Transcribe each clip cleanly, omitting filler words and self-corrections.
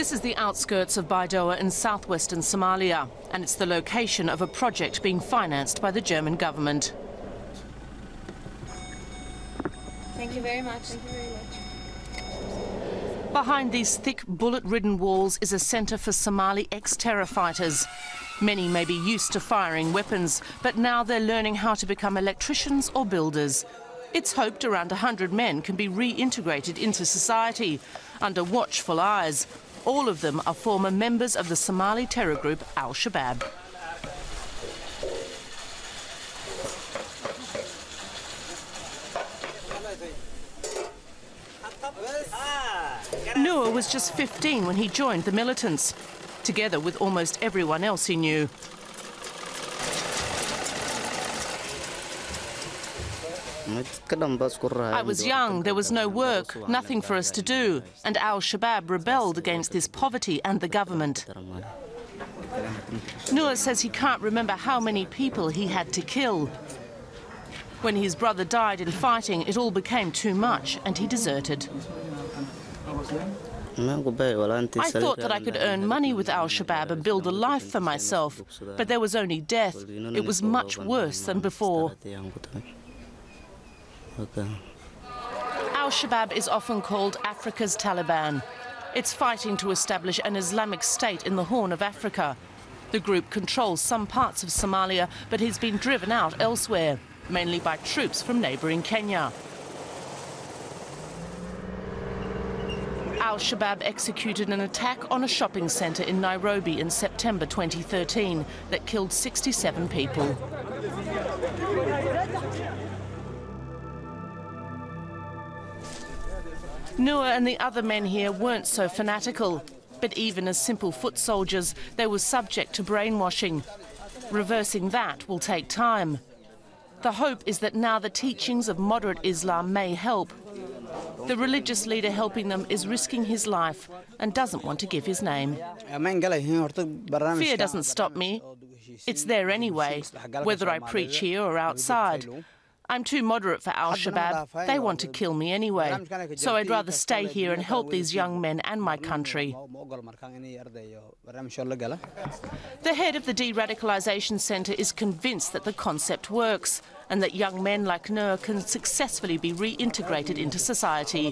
This is the outskirts of Baidoa in southwestern Somalia, and it's the location of a project being financed by the German government. Thank you very much. Thank you very much. Behind these thick, bullet-ridden walls is a centre for Somali ex-terror fighters. Many may be used to firing weapons, but now they're learning how to become electricians or builders. It's hoped around 100 men can be reintegrated into society under watchful eyes. All of them are former members of the Somali terror group Al-Shabab. Noor was just 15 when he joined the militants, together with almost everyone else he knew. I was young, there was no work, nothing for us to do, and Al-Shabab rebelled against this poverty and the government. Noor says he can't remember how many people he had to kill. When his brother died in fighting, it all became too much and he deserted. I thought that I could earn money with Al-Shabab and build a life for myself, but there was only death. It was much worse than before. Al-Shabab is often called Africa's Taliban. It's fighting to establish an Islamic state in the Horn of Africa. The group controls some parts of Somalia, but has been driven out elsewhere, mainly by troops from neighbouring Kenya. Al-Shabab executed an attack on a shopping centre in Nairobi in September 2013 that killed 67 people. Noor and the other men here weren't so fanatical, but even as simple foot soldiers, they were subject to brainwashing. Reversing that will take time. The hope is that now the teachings of moderate Islam may help. The religious leader helping them is risking his life and doesn't want to give his name. Fear doesn't stop me. It's there anyway, whether I preach here or outside. I'm too moderate for Al-Shabab. They want to kill me anyway. So I'd rather stay here and help these young men and my country. The head of the de-radicalisation centre is convinced that the concept works and that young men like Noor can successfully be reintegrated into society.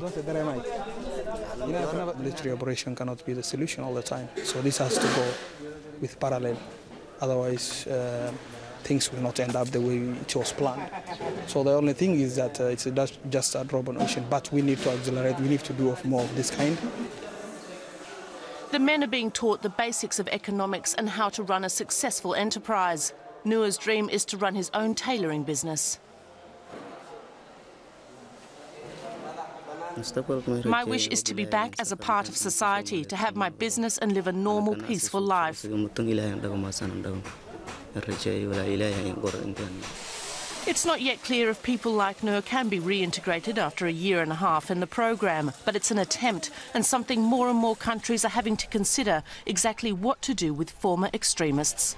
Military operation cannot be the solution all the time. So this has to go with parallel. Otherwise, things will not end up the way it was planned. So the only thing is that it's just a drop on ocean, but we need to accelerate, we need to do more of this kind. The men are being taught the basics of economics and how to run a successful enterprise. Noor's dream is to run his own tailoring business. My wish is to be back as a part of society, to have my business and live a normal, peaceful life. It's not yet clear if people like Noor can be reintegrated after a year and a half in the programme, but it's an attempt and something more and more countries are having to consider exactly what to do with former extremists.